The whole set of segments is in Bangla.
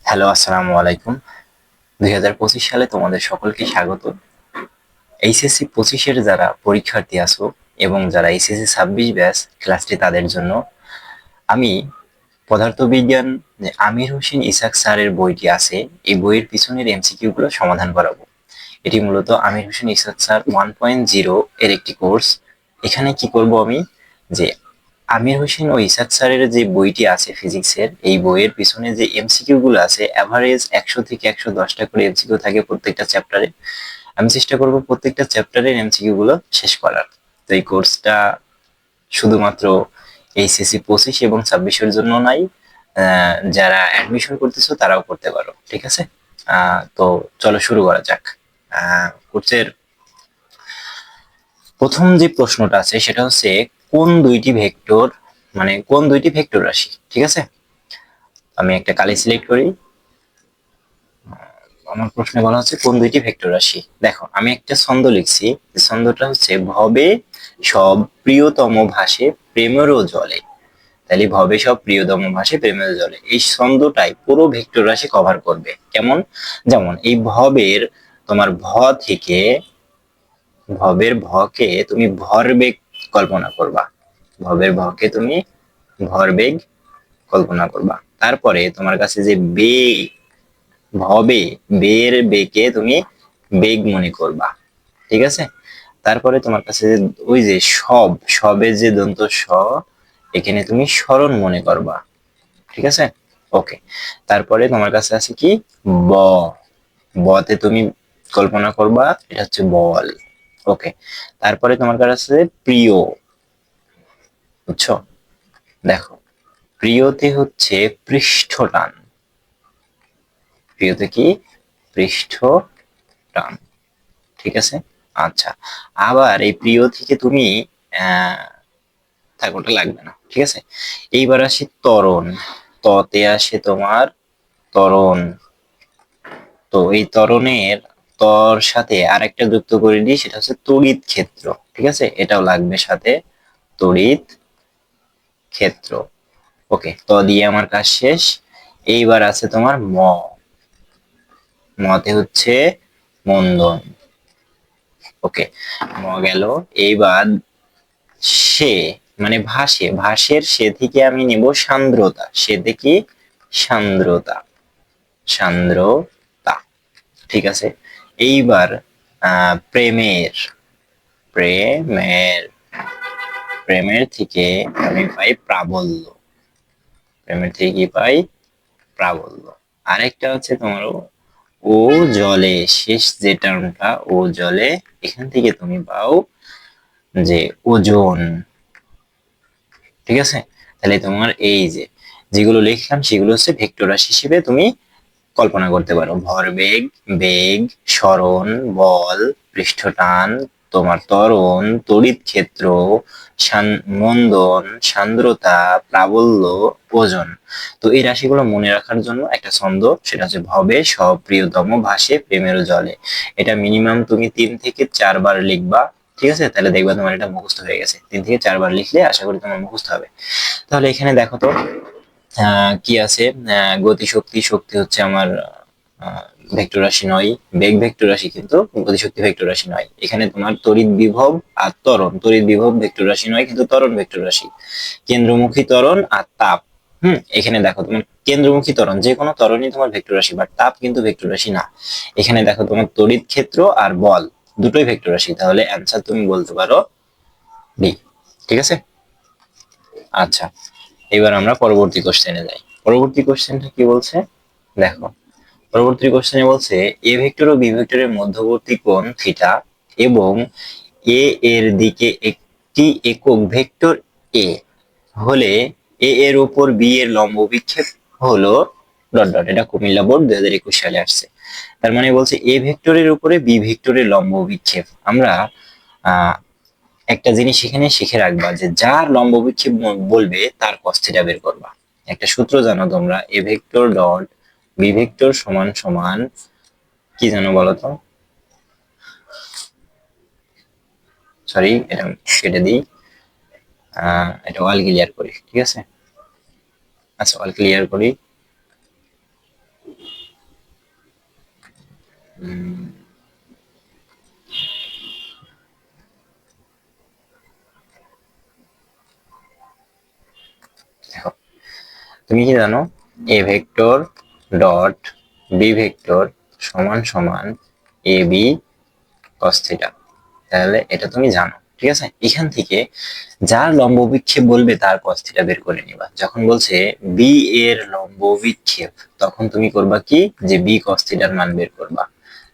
হ্যালো, আসসালামু আলাইকুম। 2025 সালে তোমাদের সকলকে স্বাগত। এইচএসসি 25-এর যারা পরীক্ষার্থী আছো এবং যারা এইচএসসি 26 ব্যাচ ক্লাসটি তাদের জন্য আমি পদার্থবিজ্ঞান যে আমির হোসেন ইসাক স্যারের বইটি আছে, এই বইয়ের পিছনের এমসিকিউ গুলো সমাধান করাবো। এটি মূলত আমির হোসেন ইসাক স্যার 1.0 এর একটি কোর্স। এখানে কি করব আমি, যে আমির হোসেন ও ইসাক স্যারের যে বইটি আছে ফিজিক্সের, এই বইয়ের পিছনে যে এমসিকিউ গুলো আছে এভারেজ 100 থেকে 110টা করে এমসিকিউ থাকে প্রত্যেকটা চ্যাপ্টারে। আমি চেষ্টা করব প্রত্যেকটা চ্যাপ্টারের এমসিকিউ গুলো শেষ করার। তো এই কোর্সটা শুধুমাত্র এইচএসসি 25 এবং 26-এর জন্য নাই, যারা অ্যাডমিশন করতেছো তারাও করতে পারো, ঠিক আছে? তো চলো শুরু করা যাক। কোর্সের প্রথম যে প্রশ্নটা আছে সেটা হচ্ছে কোন দুইটি ভেক্টর, মানে কোন দুইটি ভেক্টর রাশি, ঠিক আছে? আমি একটা কালি সিলেক্ট করি। আমার প্রশ্নে বলা হচ্ছে কোন দুইটি ভেক্টর রাশি। দেখো আমি একটা ছন্দ লিখছি, ছন্দটা হচ্ছে ভবে সব প্রিয়তম ভাসে প্রেমেরও জলে। তাহলে ভবে সব প্রিয়তম ভাসে প্রেমের জলে, এই ছন্দটাই পুরো ভেক্টর রাশি কভার করবে। কেমন? যেমন এই ভবের তোমার থেকে ভবের ভকে তুমি ভরবেগ কল্পনা করবা, ভবের ভকে তুমি ভরবেগ কল্পনা করবা। তারপরে তোমার কাছে যে বেগ, ভবে বের বেগে তুমি বেগ মনে করবা, ঠিক আছে? তারপরে তোমার কাছে ওই যে সব, সবের যে দন্ত স, এখানে তুমি স্মরণ মনে করবা, ঠিক আছে? ওকে। তারপরে তোমার কাছে আছে কি, ব, বতে তুমি কল্পনা করবা এটা হচ্ছে বল। ওকে। তারপরে তোমার কাছে আছে প্রিয়, বুঝছো? দেখো প্রিয়তে হচ্ছে পৃষ্ঠটান, প্রিয়তে কি, পৃষ্ঠ টান, ঠিক আছে? আচ্ছা, আবার এই প্রিয় থেকে তুমি আহ থাক, ওটা লাগবে না, ঠিক আছে? এইবার আসি ত্বরণ, ততে আসে তোমার ত্বরণ। তো এই ত্বরণের তর সাথে আরেকটা যুক্ত করে দিই, সেটা হচ্ছে তড়িৎ ক্ষেত্র, ঠিক আছে? এটাও লাগবে সাথে, তড়িৎ ক্ষেত্র। ওকে, ত দিয়ে আমার কাজ শেষ। এইবার আছে তোমার ম, মতে হচ্ছে মন্দন। ওকে, ম গেল। এইবার সে, মানে ভাসে, ভাসের সে থেকে আমি নেব সান্দ্রতা, সে থেকে সান্দ্রতা, সান্দ্রতা, ঠিক আছে? এইবার প্রেমের, প্রেমের, প্রেমের থেকে আমি পাই প্রাবল্য, প্রেমের থেকে কি পাই, প্রাবল্য। আরেকটা হচ্ছে তোমার ও জলে, শেষ যে টার্মটা ও জলে, এখান থেকে তুমি পাও যে ওজন, ঠিক আছে? তাহলে তোমার এই যে যেগুলো লিখলাম সেগুলো হচ্ছে ভেক্টর রাশি হিসেবে তুমি কল্পনা করতে পারো। ভরবেগ, বেগ, সরণ, বল, পৃষ্ঠটান, তোমার ত্বরণ, তড়িৎ ক্ষেত্র, মন্দন, সান্দ্রতা, প্রাবল্য, ওজন। তো এই রাশিগুলো মনে রাখার জন্য একটা ছন্দ, সেটা হচ্ছে ভবে সব প্রিয়তম ভাসে প্রেমের জলে। এটা মিনিমাম তুমি 3 থেকে 4 বার লিখবা, ঠিক আছে? তাহলে দেখবা তোমার এটা মুখস্থ হয়ে গেছে। 3 থেকে 4 বার লিখলে আশা করি তোমার মুখস্থ হবে। তাহলে এখানে দেখো তো কি আছে, গতিশক্তি, শক্তি হচ্ছে আমার আহ, ভেক্টর রাশি নয়, বেগ ভেক্টর রাশি কিন্তু গতিশক্তি ভেক্টর রাশি নয়। এখানে তোমার তড়িৎ বিভব আর ত্বরণ, তড়িৎ বিভব ভেক্টর রাশি নয় কিন্তু ত্বরণ ভেক্টর রাশি। কেন্দ্রমুখী ত্বরণ আর তাপ, এখানে দেখো তোমার কেন্দ্রমুখী ত্বরণ, যে কোনো ত্বরণই তোমার ভেক্টর রাশি, বাট তাপ কিন্তু ভেক্টর রাশি না। এখানে দেখো তোমার তড়িৎ ক্ষেত্র আর বল দুটোই ভেক্টর রাশি, তাহলে অ্যান্সার তুমি বলতে পারো বি, ঠিক আছে? আচ্ছা, এবার আমরা পরবর্তী কোশ্চেনে যাই। পরবর্তী কোশ্চেনটা কি বলছে দেখো, পরবর্তী কোশ্চেনে বলছে এ ভেক্টর ও বি ভেক্টরের মধ্যবর্তী কোণ থিটা এবং এ এর দিকে একটি একক ভেক্টর এ হলে এ এর উপর বি এর লম্ব বিক্ষেপ হলো ডট ডট। এটা কুমিল্লা বোর্ড 2021 সালে আসছে। তার মানে বলছে এ ভেক্টরের উপরে বি ভেক্টরের লম্ব বিক্ষেপ। আমরা আহ একটা জিনিস এখানে শিখে রাখবা, যে যার লম্ব বিক্ষেপ বলবে তার cos থিটা বের করবা। একটা সূত্র জানো তোমরা, A vector dot B vector সমান সমান কি জানো বলো তো? সরি, এটা কেটে দিই, এটা অল ক্লিয়ার করি, ঠিক আছে? আচ্ছা, অল ক্লিয়ার করি। দেখো তুমি কি জানো, A vector dot B vector সমান সমান এ বি কস থিটা। তাহলে এটা তুমি জানো, ঠিক আছে। এখান থেকে যার লম্ব বিক্ষেপ বলবে তার কস থিটা বের করে নিবা। যখন বলছে বি এর লম্ব বিক্ষেপ, তখন তুমি করবা কি, যে বি কস থিটার মান বের করবা।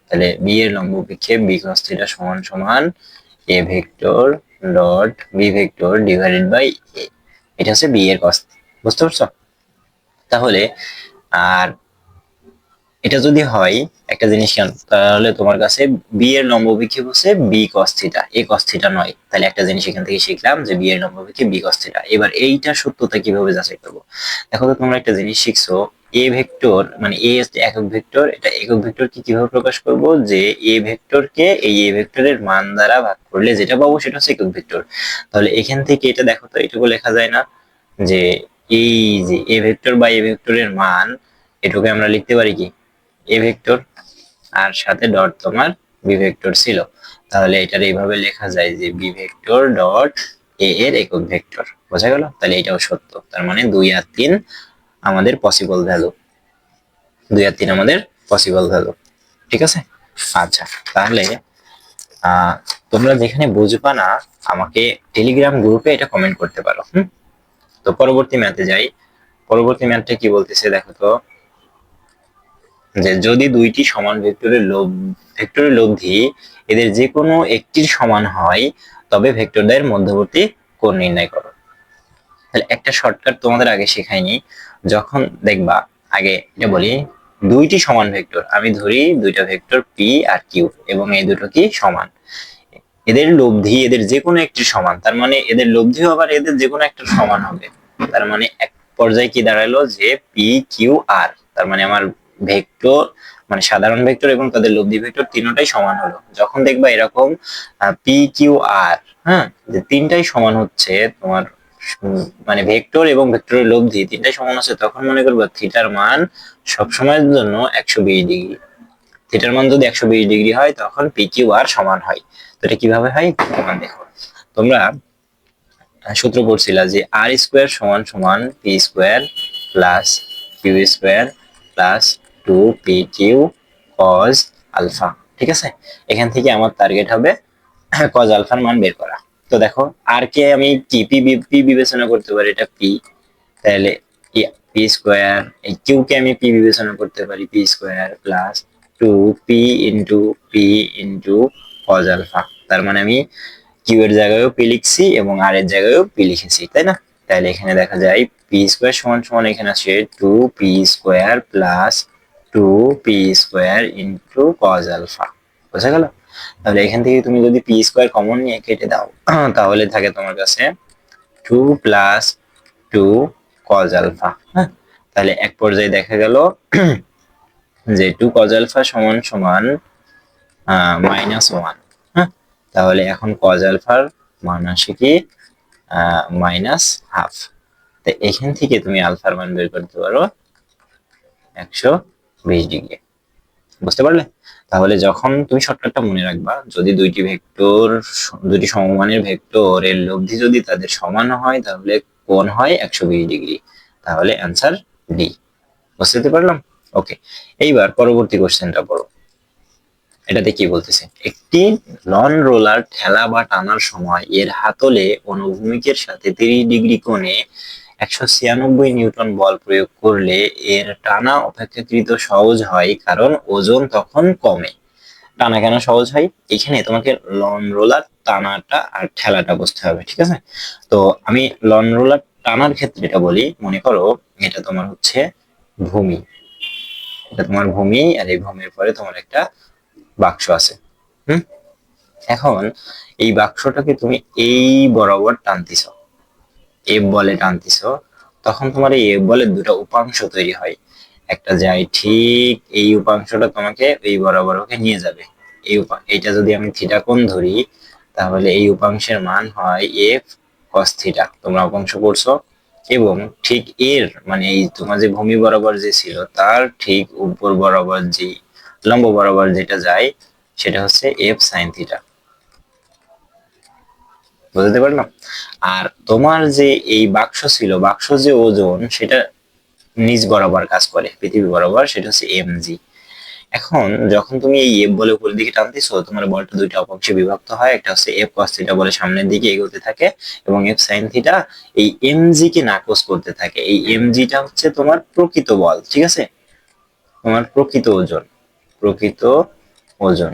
তাহলে বি এর লম্ব বিক্ষেপ বি কস থিটা সমান সমান A vector dot B vector divided by A. এটা হচ্ছে বি এর কস। বুঝতে পারছো? তাহলে আর এটা যদি হয় একটা জিনিস কেন, তাহলে তোমার কাছে বি এর লম্ব বিক্ষেপ হচ্ছে বি কস থিটা, এ কস থিটা নয়। তাহলে একটা জিনিস এখান থেকে শিখলাম যে বি এর লম্ব বিক্ষেপ বি কস থিটা। এবার এইটা সত্যতা কিভাবে যাচাই করবো? দেখো তো, তোমরা একটা জিনিস শিখছো, এ ভেক্টর মানে এ একক ভেক্টর, এটা একক ভেক্টর কি কিভাবে প্রকাশ করব, যে এ ভেক্টরকে এই এ ভেক্টরের মান দ্বারা ভাগ করলে যেটা পাবো সেটা হচ্ছে একক ভেক্টর। তাহলে এখান থেকে এটা দেখো তো, এটুকু লেখা যায় না যে এই যে এ ভেক্টর বা এ ভেক্টরের মান, এটুকু আমরা লিখতে পারি কি এ ভেক্টর, আর সাথে ডট তোমার বি ভেক্টর ছিল। তাহলে এটার এইভাবে লেখা যায় যে বি ভেক্টর ডট এ এর একক ভেক্টর। বোঝা গেল? তাহলে এটাও সত্য। তার মানে 2 আর 3 আমাদের পসিবল ভ্যালু, 2 আর 3 আমাদের পসিবল ভ্যালু। ঠিক আছে? আচ্ছা, তাহলে তোমরা যেখানে বুঝবা না আমাকে টেলিগ্রাম গ্রুপে এটা কমেন্ট করতে পারো। তো পরবর্তী ম্যাথে যাই। পরবর্তী ম্যাথটা কি বলতেছে দেখো তো, যে যদি দুইটি সমান ভেক্টরের লব্ধি এদের যে কোনো একটির সমান হয়, তবে ভেক্টরদ্বয়ের মধ্যবর্তী কোণ নির্ণয় করো। তাহলে একটা শর্টকাট তোমাদের আগে শেখাইনি। যখন দেখবা, আগে এটা বলি, দুইটি সমান ভেক্টর, আমি ধরি দুইটা ভেক্টর পি আর কিউ, এবং এই দুটো কি সমান, এদের লব্ধি এদের যে কোনো একটি সমান, তার মানে এদের লব্ধিও আবার এদের যে কোনো একটা সমান হবে। তার মানে এক পর্যায়ে কি দাঁড়ালো, যে পি কিউ আর, তার মানে আমার ভেক্টর মানে সাধারণ ভেক্টর এবং তাদের লব্ধি ভেক্টর তিনটাই সমান হলো। যখন দেখবা এরকম পি কিউ আর, হ্যাঁ, যে তিনটাই সমান হচ্ছে তোমার, মানে ভেক্টর এবং ভেক্টরের লব্ধি তিনটাই সমান হচ্ছে, তখন মনে করবা থিটার মান সবসময়ের জন্য 120 ডিগ্রি। থিটার মান যদি 120 ডিগ্রি হয়, তখন পি কিউ আর সমান হয়। তো এটা কিভাবে হয় তোমার দেখো, তোমরা সূত্র পড়ছিলা যে আর স্কোয়ার সমান সমান P square plus Q square plus 2 P Q cos alpha. ঠিক আছে? এখান থেকে আমার টার্গেট হবে কজ আলফার মান বের করা। তো দেখো, আর কে আমি কি পি বিবেচনা করতে পারি, এটা পি। তাহলে পি স্কোয়ার, এই কিউ কে আমি পি বিবেচনা করতে পারি, P square plus 2 P into P into cos alpha. তার মানে আমি কিউ এর জায়গায়ও পি লিখছি এবং আর এর জায়গায়ও পি লিখেছি, তাই না? তাহলে এখানে দেখা যায় পি স্কোয়ার সমান সমান এখানে আসে 2 P square plus 2 P square into cos alpha. বোঝা গেল? তাহলে এখান থেকে তুমি যদি পি স্কোয়ার কমন নিয়ে কেটে দাও, তাহলে থাকে তোমার কাছে 2 প্লাস 2 কজ আলফা। হ্যাঁ, তাহলে এক পর্যায়ে দেখা গেল যে 2 কজ আলফা সমান সমান -1। হ্যাঁ, তাহলে এখন কজ আলফার মান আসে কি -হাফ। তো এখান থেকে তুমি আলফার মান বের করতে পারো 120 ডিগ্রি। বুঝতে পারলে? তাহলে যখন তুমি শর্টকাটটা মনে রাখবা, যদি দুইটি সমমানের ভেক্টর এর লব্ধি যদি তাদের সমান হয়, তাহলে কোণ হয় 120 ডিগ্রি। তাহলে অ্যান্সার ডি। বুঝতে পারলাম? ওকে, এইবার পরবর্তী কোশ্চেনটা পড়ো। এটাতে কি বলতেছে, একটি লন রোলার ঠেলা বা টানার সময় এর হাতলে অনুভূমিকের সাথে 30 ডিগ্রি কোণে 196 নিউটন বল প্রয়োগ করলে এর টানা অপেক্ষাকৃত সহজ হয়, কারণ ওজন তখন কমে। টানা কেন সহজ হয়? এখানে তোমাকে লন রোলার টানাটা আর ঠেলাটা বুঝতে হবে। ঠিক আছে? তো আমি লন রোলার টানার ক্ষেত্রে এটা বলি, মনে করো এটা তোমার হচ্ছে ভূমি, এটা তোমার ভূমি, আর এই ভূমির পরে তোমার একটা বাক্স আছে। এখন এই বাক্সটাকে তুমি এই বরাবর টানতেছ, এফ বলে টানতেছ, তখন তোমার এই এফ বলের দুটো উপাংশ তৈরি হয়। একটা যায় ঠিক এই উপাংশটা তোমাকে এই বরাবর ওকে নিয়ে যাবে। এইটা যদি আমি থিটা কোণ ধরি, তাহলে এই উপাংশের মান হয় এফ কস থিটা। তোমরা উপাংশ পড়ছো। এবং ঠিক এর মানে এই তোমার যে ভূমি বরাবর যে ছিল, তার ঠিক উপর বরাবর যে লম্ব বরাবর যেটা যায় সেটা হচ্ছে এফ সাইন থিটা। বুঝতে পারলাম? আর তোমার যে এই বাক্স ছিল, বাক্স যে ওজন সেটা নিচ বরাবর কাজ করে পৃথিবী বরাবর, সেটা হচ্ছে এমজি। এখন যখন তুমি এই এফ বলে উপরের দিকে টানতেছো, তোমার বলটা দুইটা অংশে বিভক্ত হয়, একটা হচ্ছে এফ কস থিটা বলে সামনের দিকে এগোতে থাকে, এবং এফ সাইন থিটা এই এমজি কে নাকচ করতে থাকে। এই এমজিটা হচ্ছে তোমার প্রকৃত বল, ঠিক আছে, তোমার প্রকৃত ওজন, প্রকৃত ওজন।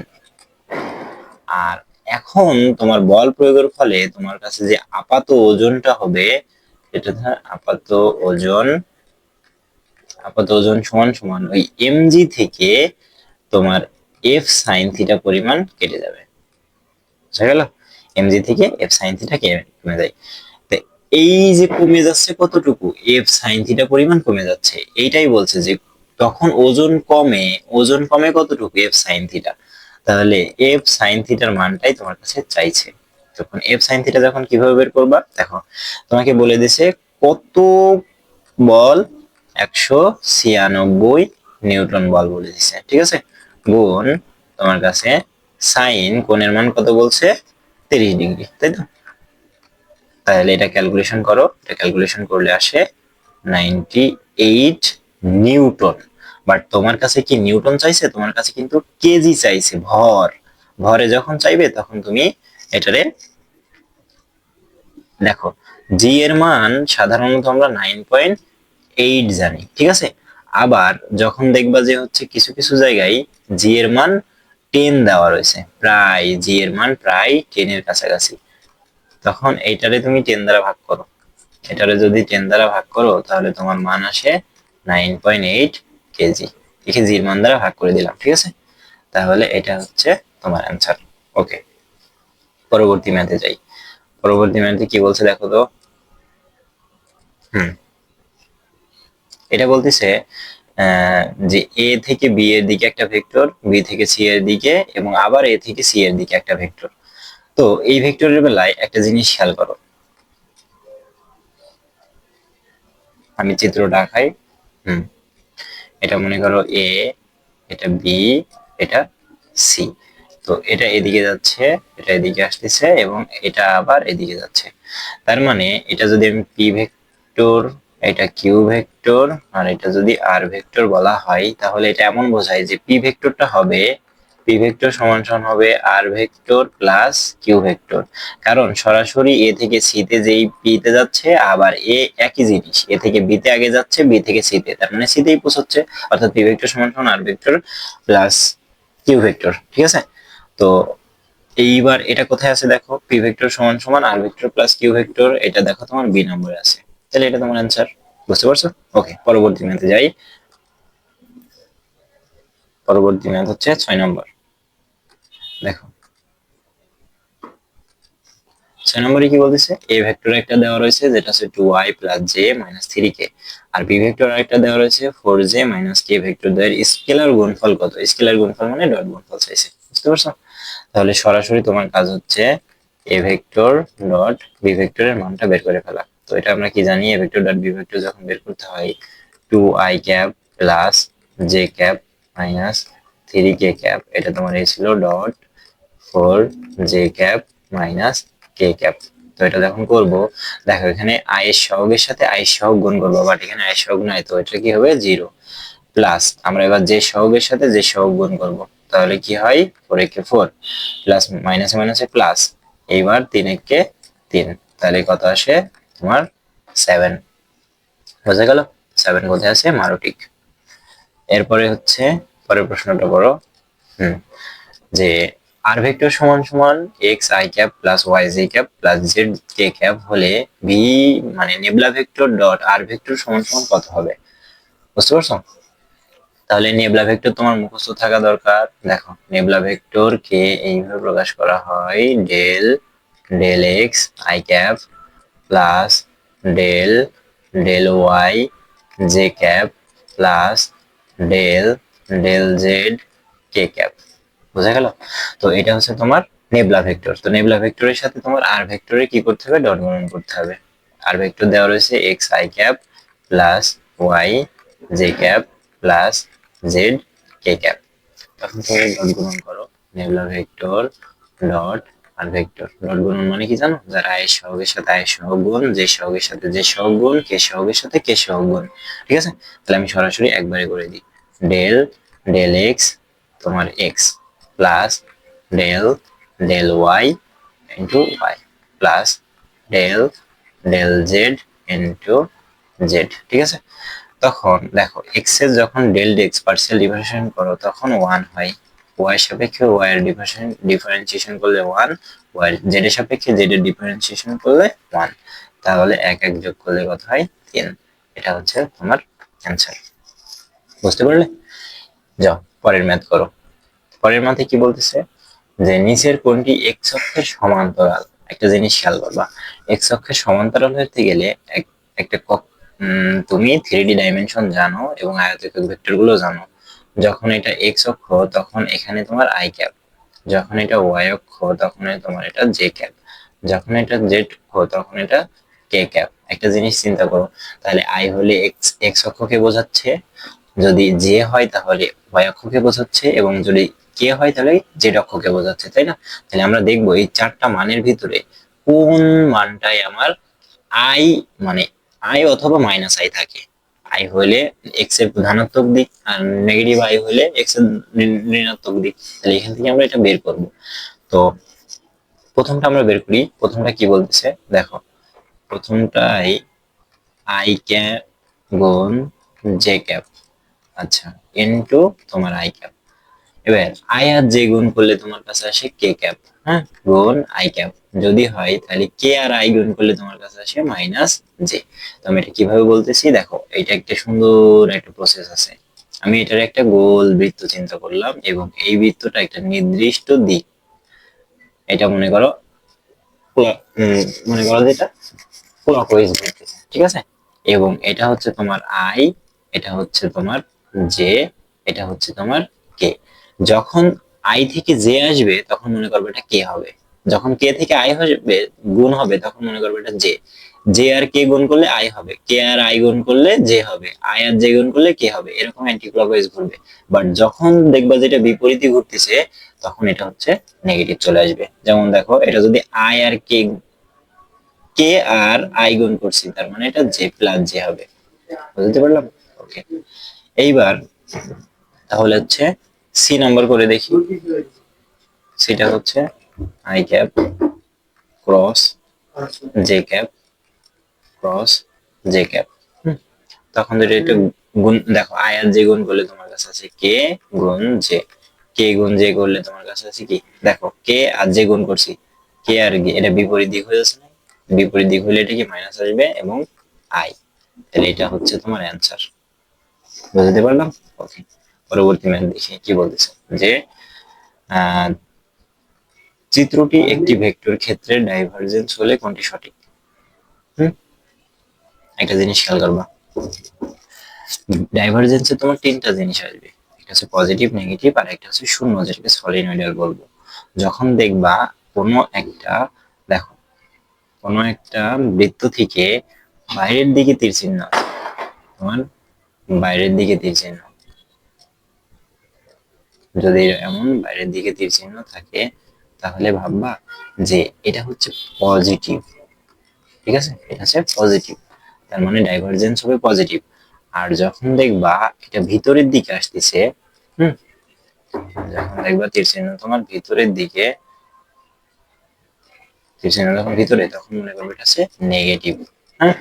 আর এখন তোমার বল প্রয়োগের ফলে তোমার কাছে যে আপাত ওজনটা হবে, এটা ধর আপাত ওজন সমান সমান ওই এমজি থেকে তোমার এফ সাইন থিটা পরিমাণ কেটে যাবে। বুঝা গেল? এমজি থেকে এফ সাইন থিটা কমে যায়। তো এই যে কমে যাচ্ছে কতটুকু, এফ সাইন থিটা পরিমাণ কমে যাচ্ছে, এইটাই বলছে যে তখন ওজন কমে কতটুকু, এফ সাইন থিটা। তাহলে এফ সাইন থিটার মানটাই তোমার কাছে চাইছে। তখন এফ সাইন থিটা যখন কিভাবে বের করবা, দেখো তোমাকে বলে দিছে কত বল, 196 নিউটন বল বলে দিছে, ঠিক আছে, গুণ তোমার কাছে সাইন কোণের মান কত বলছে, 30 ডিগ্রি, তাই তো? তাহলে এটা ক্যালকুলেশন করো, এটা ক্যালকুলেশন করলে আসে 98 নিউটন। বাট তোমার কাছে কি নিউটন চাইছে, তোমার কাছে কিন্তু কেজি চাইছে, ভরে যখন চাইবে তখন তুমি এটারে দেখো, জি এর মান সাধারণত আমরা 9.8 জানি, ঠিক আছে। আবার যখন দেখবা যে হচ্ছে কিছু কিছু জায়গায় জি এর মান 10 দেওয়া রয়েছে, প্রায় জি এর মান প্রায় 10 এর কাছাকাছি, তখন এইটারে তুমি 10 দ্বারা ভাগ করো। এটারে যদি 10 দ্বারা ভাগ করো তাহলে তোমার মান আসে 9.8 কেজি। একে জির মান দ্বারা ভাগ করে দিলাম, ঠিক আছে। তাহলে এটা হচ্ছে তোমার অ্যান্সার। ওকে, পরবর্তী ম্যাথে যাই। পরবর্তী ম্যাথে কি বলছে দেখো তো। হুম, এটা বলতেছে যে এ থেকে বি এর দিকে একটা ভেক্টর, বি থেকে সি এর দিকে, এবং আবার এ থেকে সি এর দিকে একটা ভেক্টর। তো এই ভেক্টরের বেলায় একটা জিনিস খেয়াল করো, আমি চিত্রটা আঁকাই। হুম, এটা মনে করো এ, এটা বি, এটা সি। তো এটা এদিকে যাচ্ছে, এটা এদিকে আসতেছে, এবং এটা আবার এদিকে যাচ্ছে। তার মানে এটা যদি আমি পি ভেক্টর, এটা কিউ ভেক্টর, আর এটা যদি আর ভেক্টর বলা হয়, তাহলে এটা এমন বোঝায় যে পি ভেক্টরটা হবে, পি ভেক্টর সমান সমান হবে আর ভেক্টর প্লাস কিউ ভেক্টর। কারণ সরাসরি এ থেকে সি তে যেই পি তে যাচ্ছে, আবার এ একই জিনিস এ থেকে বি তে আগে যাচ্ছে, বি থেকে সি তে, তার মানে সি তেই পৌঁছাচ্ছে। অর্থাৎ পি ভেক্টর সমান সমান আর ভেক্টর প্লাস কিউ ভেক্টর, ঠিক আছে। তো এইবার এটা কোথায় আছে দেখো, পি ভেক্টর সমান সমান আর ভেক্টর প্লাস কিউ ভেক্টর, এটা দেখো তোমার বি নম্বরে আছে। তাহলে এটা তোমার অ্যান্সার। বুঝতে পারছো? ওকে, পরবর্তী ম্যাথে যাই। পরবর্তী ম্যাথ হচ্ছে 6 নম্বর। দেখো 6 নম্বরে কি বলতেছে, এ ভেক্টর একটা দেওয়া রয়েছে যেটা হচ্ছে 2i plus J minus 3k, আর বি ভেক্টর আরেকটা দেওয়া রয়েছে 4j মাইনাস k ভেক্টর দ্বয়ের স্কেলার গুণফল কত। স্কেলার গুণফল মানে ডট গুণফল চাইছে। বুঝতে পারছো? তাহলে সরাসরি তোমার কাজ হচ্ছে এ ভেক্টর ডট বি ভেক্টরের মানটা বের করে ফেলা। তো এটা আমরা কি জানি, A vector dot B vector যখন বের করতে হয়, 2i cap plus J cap minus 3k cap, এটা তোমার এই ছিল dot 4j cap minus K cap. তো এটা যখন করব, দেখো এখানে আই এর সহগের সাথে আই এর সহগ গুণ করবো, বাট এখানে আই এর সহগ নাই, তো এটা কি হবে 0, প্লাস আমরা এবার যে সহগের সাথে যে সহগ গুণ করব, তাহলে কি হয় 4 4 প্লাস মাইনাসে মাইনাসে প্লাস, এইবার 3 3, তাহলে কত আসে তোমার 7। বোঝা গেল? 7 কোথায় আছে, মারো টিক। এরপরে হচ্ছে পরের প্রশ্নটা করো। হুম, যে আর ভেক্টর সমান সমান X I cap plus Y J cap plus Z K cap হলে ভি মানে নেবলা ভেক্টর ডট আর ভেক্টর সমান সমান কত হবে। বুঝতে পারছো? তাহলে নেবলা ভেক্টর তোমার মুখস্থ থাকা দরকার। দেখো নেবলা ভেক্টর কে এইভাবে প্রকাশ করা হয়, del del x I cap plus del del y J cap plus del del z K cap. বোঝা গেল? তো এটা হচ্ছে তোমার নেবলা ভেক্টর। তো নেবলা ভেক্টরের সাথে তোমার আর ভেক্টরে কি করতে হবে, ডট গুণন করতে হবে। আর ভেক্টর দেওয়া রয়েছে x I cap plus Y J cap plus Z K cap. তখন তুমি ডট গুণন করো, নেবুলার ভেক্টর ডট আর ভেক্টর ডট গুণন মানে কি জানো, যার আয়ের সহগের সাথে আয়ের সহগ গুণ, যে সহগের সাথে যে সহগ গুণ, কে সহগের সাথে কে সহগ গুণ। ঠিক আছে, তাহলে আমি সরাসরি একবারে করে দিই, ডেল ডেল এক্স তোমার x plus del del y into y plus del del z into z. ঠিক আছে, তখন দেখো এক্স এর যখন ডেল এক্স পার্সিয়াল ডিফারেন্সিয়েশন করো তখন 1 হয়, ওয়াই এর সাপেক্ষে ওয়াই এর ডিফারেন্সিয়েশন করলে 1, ওয়াই জেড এর সাপেক্ষে জেড এর ডিফারেন্সিয়েশন করলে 1, তাহলে এক এক যোগ করলে কত হয় 3। এটা হচ্ছে তোমার অ্যানসার। বুঝতে পারলে? যাও পরের ম্যাথ করো। পরের ম্যাথে কি বলতেছে যে নিচের কোনটি এক্স অক্ষের সমান্তরাল। একটা জিনিস খেয়াল করবা, এক্স অক্ষের সমান্তরাল হতে গেলে একটা তুমি 3D ডাইমেনশন জানো এবং আয়তক্ষেত্র ভেক্টর গুলো জানো। যখন এটা এক্স অক্ষ তখন এখানে তোমার আই ক্যাপ, যখন এটা ওয়াই অক্ষ তখন তোমার এটা জে ক্যাপ, যখন এটা জেড অক্ষ তখন এটা কে ক্যাপ। একটা জিনিস চিন্তা করো, তাহলে আই হলে এক্স এক্স অক্ষকে বোঝাচ্ছে, যদি জে হয় তাহলে ওয়াই অক্ষকে বোঝাচ্ছে, এবং যদি কে হয় তাহলে জেড অক্ষকে বোঝাচ্ছে, তাই না? তাহলে আমরা দেখবো এই চারটা মানের ভিতরে কোন মানটাই আমার আই মানে আই অথবা মাইনাস আই থাকে। আই হলে এক্স এর ধনাত্মক দিক আর নেগেটিভ আই হলে এক্স এর ঋণাত্মক দিক। তাহলে এখান থেকে আমরা এটা বের করব। তো প্রথমটা আমরা বের করি, প্রথমটা কি বলতেছে দেখো, প্রথমটাই আই ক্যাপ গুণ জে ক্যাপ, আচ্ছা ইনটু তোমার আই ক্যাপ। এবার আই আর জে গুণ করলে তোমার কাছে আসে কে ক্যাপ, হ্যাঁ গুণ আই ক্যাপ। যদি হয় তাহলে কে আর আই গুণ করলে তোমার কাছে আসে মাইনাস জে। তো আমি এটা কিভাবে বলতেছি দেখো, এটা একটা সুন্দর একটা প্রসেস আছে। আমি এটার একটা গোল বৃত্ত চিন্তা করলাম এবং এই বৃত্তটা একটা নির্দিষ্ট দিক, এটা মনে করো মনে করো যেটা ক্লকওয়াইজ ঘুরতেছে, ঠিক আছে? এবং এটা হচ্ছে তোমার আই, এটা হচ্ছে তোমার জে, এটা হচ্ছে তোমার কে। যখন আই থেকে জে আসবে তখন মনে করবে এটা কে হবে, যখন কে থেকে আই হবে গুণ হবে তখন মনে করবে এটা জে। জে আর কে গুণ করলে আই হবে, কে আর আই গুণ করলে জে হবে, আই আর জে গুণ করলে কে হবে, এরকম অ্যান্টি ক্লকওয়াইজ ঘুরবে। বাট যখন দেখবা যেটা বিপরীতে ঘুরতেছে তখন এটা হচ্ছে নেগেটিভ চলে আসবে। যেমন দেখো, এটা যদি I R K, K R I গুণ করছি তার মানে এটা জে প্লাস জে হবে। বুঝতে পারলাম? ওকে, এইবার তাহলে হচ্ছে সি নাম্বার করে দেখি। সেটা হচ্ছে I cap cross J cap cross J cap. তখন যদি এটা গুণ দেখো, আই আর জে গুণ করলে তোমার কাছে আছে কে গুণ জে, কে গুণ জে করলে তোমার কাছে আছে কি দেখো, কে আর জে গুণ করছি, কে আর গে এটা বিপরীত দিক হয়ে যাচ্ছে না, বিপরীত দিক হলে এটা কি মাইনাস আসবে এবং আই, তাহলে এটা হচ্ছে তোমার অ্যান্সার। বুঝতে পারলাম? ওকে, পরবর্তী ম্যাথ দেখি কি বলতেছে যে চিত্রটি একটি ভেক্টর ক্ষেত্রের ডাইভারজেন্স হলে কোনটি সঠিক। একটা জিনিস খেয়াল করবা, ডাইভারজেন্সে তোমার তিনটা জিনিস আসবে, একটা হচ্ছে পজিটিভ নেগেটিভ আর একটা হচ্ছে শূন্য, যেটাকে সলিনয়েডাল বলবো। যখন দেখবা কোনো একটা, দেখো কোনো একটা বৃত্ত থেকে বাইরের দিকে তীর চিহ্ন আছে, তোমার বাইরের দিকে তীর চিহ্ন, যদি এমন বাইরের দিকে তীর চিহ্ন থাকে তাহলে ভাববা যে এটা হচ্ছে পজিটিভ। ঠিক আছে, এটা হচ্ছে পজিটিভ, তার মানে ডাইভারজেন্স হবে পজিটিভ। আর যখন দেখবা এটা ভিতরের দিকে আসতেছে, হুম, যখন দেখবা তীর চিহ্ন তোমার ভিতরের দিকে, তীর চিহ্ন যখন ভিতরে তখন মনে করবে এটা হচ্ছে নেগেটিভ। হ্যাঁ,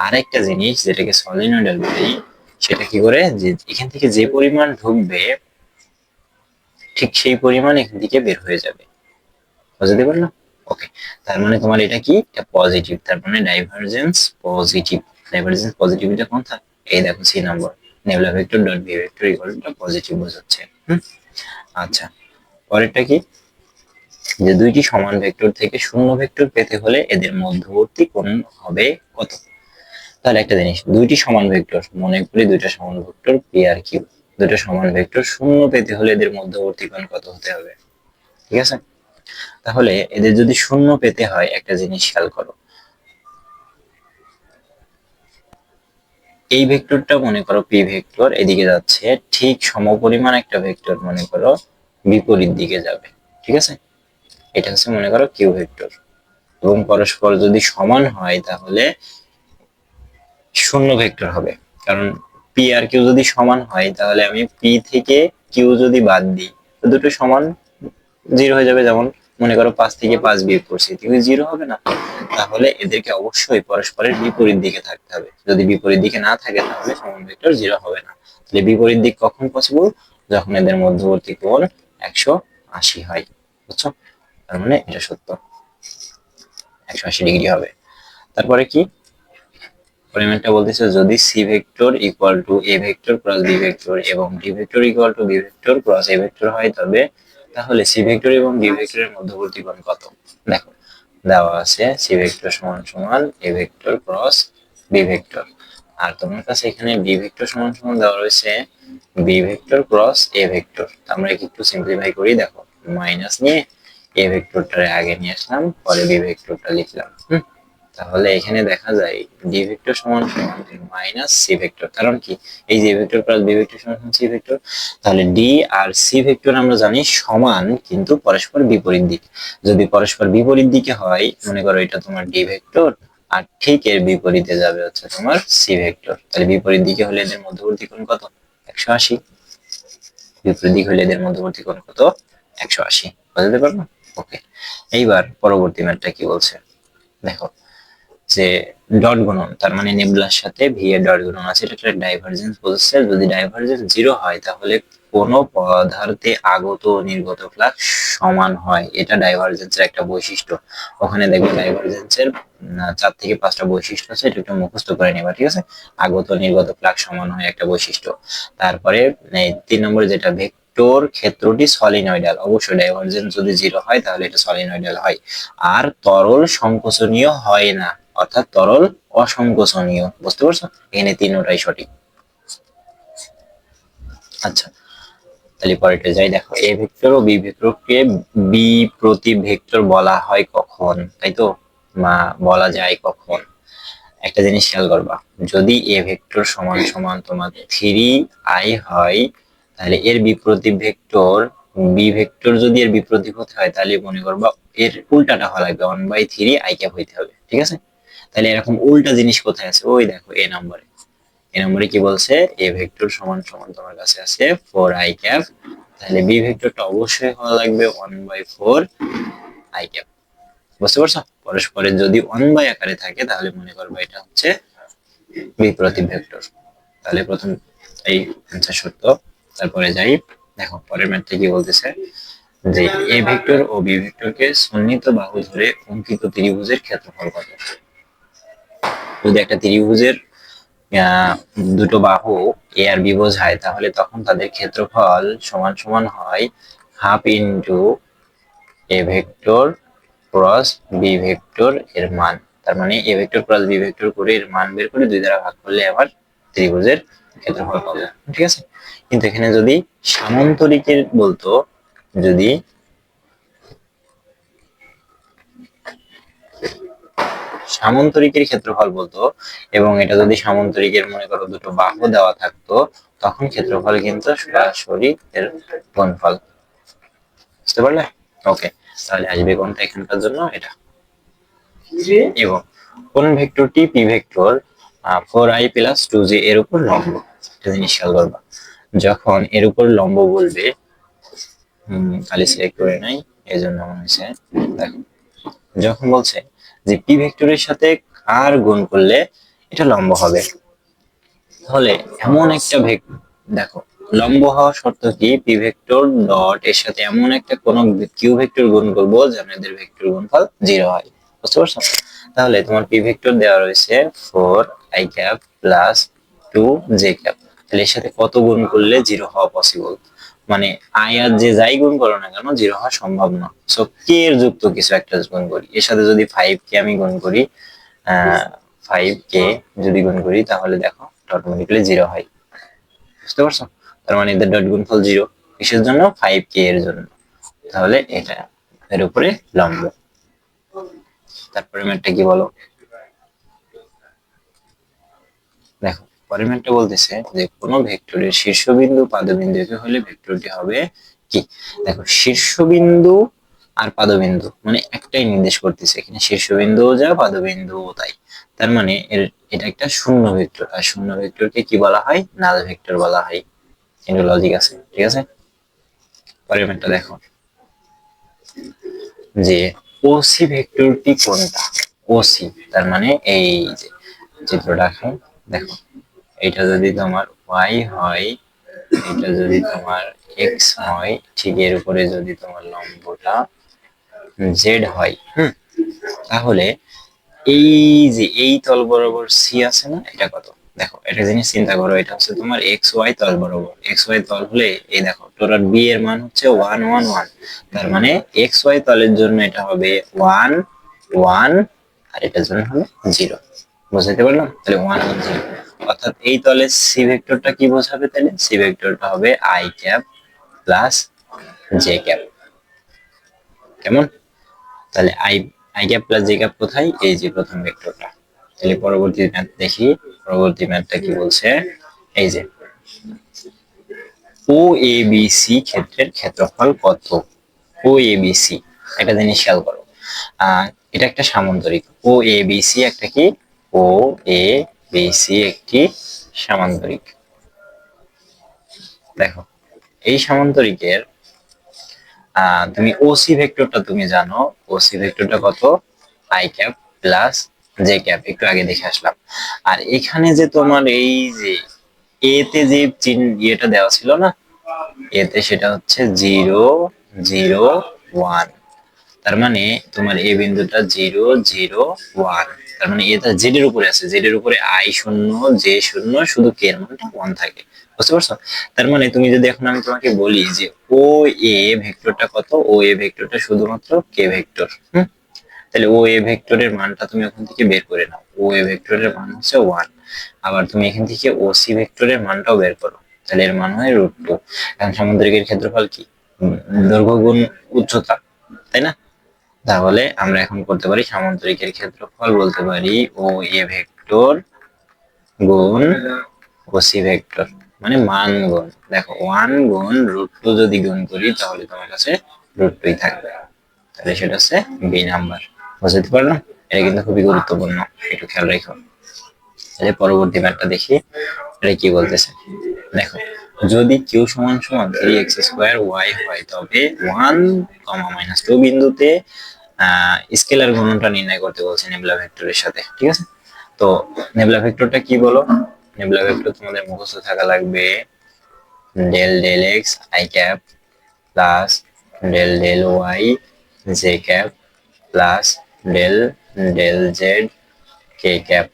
আর একটা জিনিস যেটাকে সলিনয়েডাল বলি, সেটা কি করে যে এখান থেকে যে পরিমাণ ঢুকবে ঠিক সেই পরিমাণ এখান থেকে বের হয়ে যাবে। বুঝতে পারলাম? ওকে, তার মানে তোমার এটা কি, এটা পজিটিভ, তার মানে ডাইভারজেন্স পজিটিভ। ডাইভারজেন্স পজিটিভিটা কোন থাকে, এই দেখো C number, nabla vector dot V vector equal to positive বোঝাচ্ছে। আচ্ছা, পরেরটা কি, যে দুইটি সমান ভেক্টর থেকে শূন্য ভেক্টর পেতে হলে এদের মধ্যবর্তী কোণ হবে কত। তাহলে একটা জিনিস, দুইটি সমান ভেক্টর মনে করি, দুইটা সমান ভেক্টর পি আর কিউ, দুটো সমান ভেক্টর শূন্য পেতে হলে এদের মধ্যবর্তী কোণ কত হতে হবে। ঠিক আছে, তাহলে এদের যদি শূন্য পেতে হয় একটা জিনিস খেয়াল করো, এই ভেক্টরটা মনে করো পি ভেক্টর এদিকে যাচ্ছে, ঠিক সমপরিমাণ একটা ভেক্টর মনে করো বিপরীত দিকে যাবে, ঠিক আছে? এটা হচ্ছে মনে করো কিউ ভেক্টর, এবং পরস্পর যদি সমান হয় তাহলে শূন্য ভেক্টর হবে। কারণ পি আর কিউ যদি সমান হয় তাহলে আমি পি থেকে কিউ যদি বাদ দিই তো দুটো সমান, জিরো হয়ে যাবে। যেমন মনে করো 5 থেকে 5 বিয়োগ করছি, তাহলে জিরো হবে না? তাহলে এদেরকে অবশ্যই পরস্পরের বিপরীত দিকে থাকতে হবে। যদি বিপরীত দিকে না থাকে তাহলে সমান ভেক্টর জিরো হবে না। তাহলে বিপরীত দিক কখন পসিবল? যখন এদের মধ্যবর্তী কোণ 180 হয়। বুঝছো? তার মানে এটা সত্য, 180 ডিগ্রি হবে। তারপরে কি পরিমাণটা বলতেছে, যদি C vector equal to A vector cross B vector এবং D vector equal to B vector cross A vector হয়, তবে তাহলে সি ভেক্টর এবং ডি ভেক্টরের মধ্যবর্তী কোণ কত? দেখো দেওয়া আছে সি ভেক্টর সমান সমান A vector cross B vector, আর তোমার কাছে এখানে বি ভেক্টর সমান সমান দেওয়া রয়েছে B vector cross A vector. আমরা একটু সিম্পলিফাই করি, দেখো মাইনাস নিয়ে এ ভেক্টরটারে আগে নিয়ে আসলাম, পরে বি ভেক্টরটা লিখলাম। তাহলে এখানে দেখা যায় ডি ভেক্টর সমান সমান মাইনাস সি ভেক্টর। কারণ কি, এই যে ভেক্টর প্লাস বি ভেক্টর সমান সমান সি ভেক্টর। তাহলে ডি আর সি ভেক্টর আমরা জানি সমান, কিন্তু পরস্পর বিপরীত দিক। যদি পরস্পর বিপরীত দিকে হয়, মনে করো এটা তোমার ডি ভেক্টর আর ঠিক এর বিপরীতে যাবে হচ্ছে তোমার সি ভেক্টর, তাহলে বিপরীত দিকে হলে এদের মধ্যবর্তী কোণ কত? 180। বিপরীত দিক হলে এদের মধ্যবর্তী কোণ কত? 180। বুঝতে পারলো? ওকে, এইবার পরবর্তী ম্যাথটা কি বলছে দেখো, যে ডট গুণন, তার মানে নেবুলার সাথে ভি এর ডট গুণন আছে, এটা একটা ডাইভারজেন্স বলছে। যদি ডাইভারজেন্স জিরো হয় তাহলে কোন পদার্থে আগত ও নির্গত ফ্লাক্স সমান হয়, এটা ডাইভারজেন্সের একটা বৈশিষ্ট্য। ওখানে দেখবে ডাইভারজেন্সের 4 থেকে 5টা বৈশিষ্ট্য আছে, এটা একটু মুখস্থ করে নেবা, ঠিক আছে? আগত ও নির্গত ফ্লাক্স সমান হয় একটা বৈশিষ্ট্য। তারপরে 3 নম্বরে যেটা ভেক্টর ক্ষেত্রটি সলিনয়েডাল, অবশ্যই ডাইভারজেন্স যদি জিরো হয় তাহলে এটা সলিনয়েডাল হয়। আর তরল সংকোচনীয় হয় না, অর্থাৎ তরল অসংকোচনীয়। বুঝতে পারছো? এখানে তিনটাই সঠিক। আচ্ছা, তাহলে পরেরটা যাই। দেখো এ ভেক্টর ও বি ভেক্টরকে বি প্রতি ভেক্টর বলা হয় কখন, তাই তো? বলা যায় কখন? একটা জিনিস খেয়াল করবা, যদি এ ভেক্টর সমান সমান তোমার 3i হয়, তাহলে এর বিপরীত ভেক্টর বি ভেক্টর যদি এর বিপরীত হতে হয়, তাহলে মনে করবা এর উল্টাটা হওয়া লাগবে, 1/3 i ক্যাপ হইতে হবে, ঠিক আছে? তাহলে এরকম উল্টা জিনিস কোথায় আছে? ওই দেখো এ নম্বরে। এ নম্বরে কি বলছে? এ ভেক্টর সমান সমান তোমার কাছে আছে 4i ক্যাপ, তাহলে বি ভেক্টরটা অবশ্যই হওয়া লাগবে 1/4i ক্যাপ। বুঝতে পারছো? পরস্পরের যদি 1 আকারে থাকে তাহলে মনে করবো এটা হচ্ছে বিপরীত ভেক্টর। তাহলে প্রথম এই অ্যান্সার সত্য। তারপরে যাই, দেখো পরের ম্যাথটা কি বলতেছে, যে এ ভেক্টর ও বি ভেক্টরকে সন্নিহিত বাহু ধরে অঙ্কিত ত্রিভুজের ক্ষেত্রফল কত? যদি একটা ত্রিভুজের দুটো বাহু এ আর বি বোঝায়, তাহলে তখন তাদের ক্ষেত্রফল সমান সমান হয় half into A vector cross B vector এর মান। তার মানে A vector cross B vector করে এর মান বের করে 2 দ্বারা ভাগ করলে আবার ত্রিভুজের ক্ষেত্রফল পাবো, ঠিক আছে? কিন্তু এখানে যদি সামান্তরিকের বলতো, যদি সামান্তরিকের ক্ষেত্রফল বলতো, এবং এটা যদি সামান্তরিকের মনে করো দুটো বাহু দেওয়া থাকতো, তখন ক্ষেত্রফল কিন্তু সরাসরি এর গুণফল। বুঝতে পারলে? ওকে, তাহলে আসবে কোনটা এখানকার জন্য? এটা। এবং কোন ভেক্টরটি P vector 4i plus 2j এর উপর লম্ব? একটা জিনিস খেয়াল করবা, যখন এর উপর লম্ব বলবে, খালি সিলেক্ট করে নাই এই জন্য মনে হয়েছে। দেখো যখন বলছে যে পি ভেক্টরের সাথে কার গুণ করলে এটা লম্ব হবে, তাহলে এমন একটা দেখো লম্ব হওয়া শর্ত কি, পি ভেক্টর ডট এর সাথে এমন একটা কোন কিউ ভেক্টর গুণ করবো যেন এদের ভেক্টর গুণফল 0 হয়। বুঝতে পারছো? তাহলে তোমার পি ভেক্টর দেওয়া রয়েছে 4i cap plus 2j cap, তাহলে এর সাথে কত গুণ করলে 0 হওয়া পসিবল? মানে আই আর যে যাই গুণ করো না কেন 0 হওয়া সম্ভব না। সো কে এর যুক্ত কিছু একটা গুণ করি, এর সাথে যদি 5k আমি গুণ করি, 5k যদি গুণ করি তাহলে দেখো অটোমেটিক্যালি 0 হয়। বুঝতে পারছো? তার মানে এদের ডট গুণফল 0, কিসের জন্য? 5k এর জন্য। তাহলে এটা এর উপরে লম্ব। তারপরে ম্যাথটা কি বলো? দেখো পরের ম্যাথটা বলতেছে যে কোনো ভেক্টরের শীর্ষবিন্দু পাদবিন্দু একই হলে ভেক্টরটি হবে কি। দেখো শীর্ষবিন্দু আর পাদবিন্দু মানে একটাই নির্দেশ করতেছে, এখানে শীর্ষবিন্দুও যা পাদবিন্দুও তাই। তার মানে এটা একটা শূন্য ভেক্টর, আর শূন্য ভেক্টরকে কি বলা হয়, নাল ভেক্টর বলা হয়। কিন্তু লজিক আছে, ঠিক আছে। পরের ম্যাথটা দেখো যে ওসি ভেক্টরটি কোনটা। ওসি তার মানে এই যে চিত্রটা দেখো, এটা যদি তোমার y হয়, এটা যদি তোমার x হয়, ঠিক এর উপরে যদি তোমার লম্বটা z হয়, তাহলে এই যে এই তল বরাবর c আছে না, এটা কত। দেখো একটা জিনিস চিন্তা করো, এটা হচ্ছে তোমার এক্স ওয়াই তল বরাবর, এক্স ওয়াই তল হলে এই দেখো টোটাল বি এর মান হচ্ছে 1 1 1, তার মানে এক্স ওয়াই তলের জন্য এটা হবে 1 1, আর এটার জন্য হবে 0। বুঝতে পারলাম, তাহলে 1 1 0, অর্থাৎ এই তলে সি ভেক্টরটা কি বোঝাবে, তাহলে সি ভেক্টরটা হবে I cap plus J cap. কেমন, তাহলে I I cap plus J cap কোথায়, এই যে প্রথম ভেক্টরটা। তাহলে পরবর্তী ম্যাথ দেখি, পরবর্তী ম্যাথটা কি বলছে, এই যে ও এ বি সি ক্ষেত্রের ক্ষেত্রফল কত। ও এ বি সি একটা জিনিস খেয়াল করো, এটা একটা সামান্তরিক। ও এ বি সি একটা কি, ও এ বি সি একটি সামান্তরিক। দেখো এই সামান্তরিকের তুমি ওসি ভেক্টরটা তুমি জানো, ওসি ভেক্টরটা কত, I cap plus J cap, একটু আগে দেখে আসলাম। আর এখানে যে তোমার এই যে এ তে যে ইয়েটা দেওয়া ছিল না, এতে সেটা হচ্ছে 0 0 1, তার মানে তোমার এ বিন্দুটা 0 0 1, তার মানে এটা জেড এর উপরে আছে, জেড এর উপরে আই শূন্য জে শূন্য, শুধু কে এর মানটা 1 থাকে। বুঝতে পারছো, তার মানে তুমি যদি এখন আমি তোমাকে বলি যে ও এ ভেক্টরটা কত, ও এ ভেক্টরটা শুধুমাত্র কে ভেক্টর, তাহলে ও এ ভেক্টরের মানটা তুমি ওখান থেকে বের করে নাও, ও এ ভেক্টরের মান হচ্ছে 1। আবার তুমি এখান থেকে ও সি ভেক্টরের মানটাও বের করো, তাহলে এর মান হয় √2। এখন সামুদ্রিকের ক্ষেত্রফল কি, দৈর্ঘ্য গুণ উচ্চতা, তাই না। তাহলে আমরা এখন করতে পারি সামান্তরিকের ক্ষেত্রফল বলতে পারি ও এ ভেক্টর গুণ ও সি ভেক্টর, মানে মান গুণ। দেখো 1 গুণ √2 যদি গুণ করি তাহলে তোমার কাছে √2 থাকবে, তাহলে সেটা হচ্ছে বি নাম্বার। বুঝতে পারলাম, এটা কিন্তু খুবই গুরুত্বপূর্ণ, একটু খেয়াল রেখো। তাহলে পরবর্তী ম্যাথটা দেখি, এটা কি বলতেছে। দেখো যদি কিউ সমান সমান 3x² y হয়, তবে 1, -2 বিন্দুতে স্কেলার গুণনটা নির্ণয় করতে বলছে নেবুলা ভেক্টরের সাথে, ঠিক আছে। তো নেবুলা ভেক্টরটা কি বলো, নেবুলা ভেক্টর তোমাদের মুখস্থ থাকা লাগবে del del x I cap plus del del y J cap plus del del z K cap.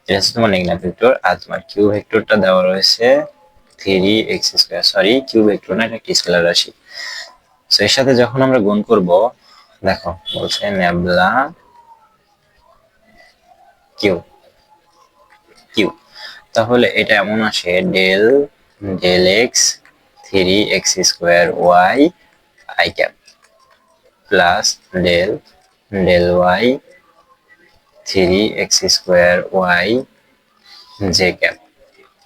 এটা হচ্ছে তোমার নেগেটিভ ভেক্টর। আর তোমার কিউ ভেক্টরটা দেওয়া রয়েছে 3x², সরি কিউ ভেক্টর না, এটা একটা স্কেলার রাশি। সো এর সাথে যখন আমরা গুণ করব, দেখো বলছে নেবলা কিউ কিউ, তাহলে এটা এমন আসে del del x 3x² y i cap plus del del y 3x² y j cap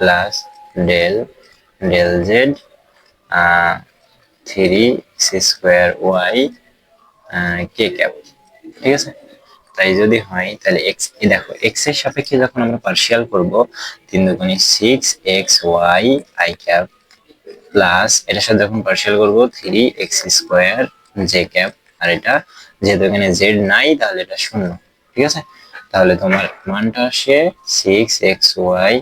plus del del z 3x² y k cap, ঠিক আছে। তাই যদি হয় তাহলে এক্স, দেখো এক্স এর সাপেক্ষে যখন আমরা পার্শিয়াল করব 3 দুগুণে 6xy আই ক্যাপ প্লাস এটার সাথে যখন পার্শিয়াল করব 3x² জে ক্যাপ, আর এটা যেহেতু এখানে জেড নাই তাহলে এটা শূন্য, ঠিক আছে। তাহলে তোমার মানটা আসে 6xy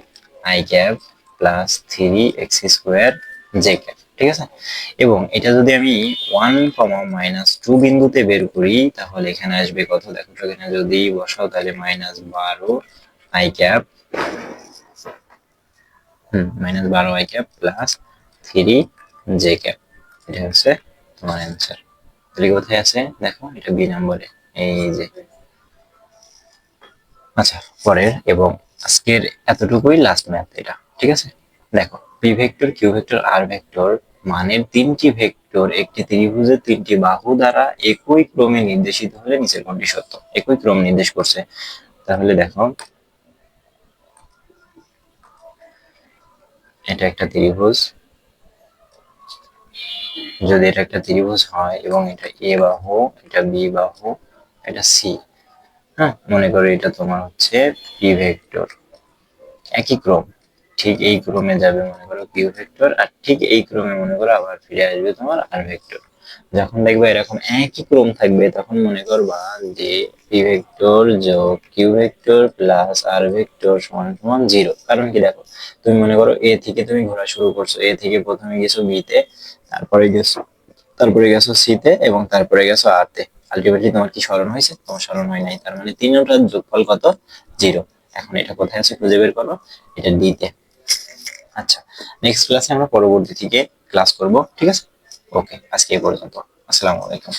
I cap plus 3x² J cap, ঠিক আছে। এবং এটা যদি আমি 1, -2 বিন্দুতে বের করি তাহলে এখানে আসবে কত, দেখো তো এখানে যদি বসাও তাহলে -12 I cap -12 I cap plus 3 J cap, এটা হচ্ছে তোমার অ্যান্সার। তাহলে কোথায় আছে দেখো, এটা বি নম্বরে, এই যে। আচ্ছা পরের এবং আজকের এতটুকুই লাস্ট ম্যাথ এটা, ঠিক আছে। দেখো পি ভেক্টর কিউ ভেক্টর আর ভেক্টর মানের তিনটি ভেক্টর একটি ত্রিভুজের তিনটি বাহু দ্বারা একই ক্রমে নির্দেশিত হলে নিচের কোনটি সত্য। একই ক্রম নির্দেশ করছে, তাহলে দেখো এটা একটা ত্রিভুজ, যদি এটা একটা ত্রিভুজ হয় এবং এটা এ বাহু, এটা বি বাহু, এটা সি, হ্যাঁ, মনে করো এটা তোমার হচ্ছে পি ভেক্টর, একই ক্রম, ঠিক এই ক্রমে যাবে মনে করো কিউ ভেক্টর, আর ঠিক এই ক্রমে মনে করো আবার ফিরে আসবে তোমার আর ভেক্টর। যখন দেখবে এরকম একই ক্রম থাকবে তখন মনে করবা যে পি ভেক্টর যোগ কিউ ভেক্টর প্লাস আর ভেক্টর সমান সমান 0। কারণ কি, দেখো তুমি মনে করো এ থেকে তুমি ঘোরা শুরু করছো, এ থেকে প্রথমে গেছো বি তে, তারপরে গেছো সি তে, এবং তারপরে গেছো আর তে। আলটিমেটলি তোমার কি স্মরণ হয়েছে? তোমার স্মরণ হয় নাই, তার মানে তিনটার যোগফল কত? 0। এখন এটা কোথায় আছে খুঁজে বের করো, এটা ডি তে। আচ্ছা, নেক্সট ক্লাসে আমরা পরবর্তী থেকে ক্লাস করব, ঠিক আছে? ওকে, আজকে এই পর্যন্ত। আসসালামু আলাইকুম।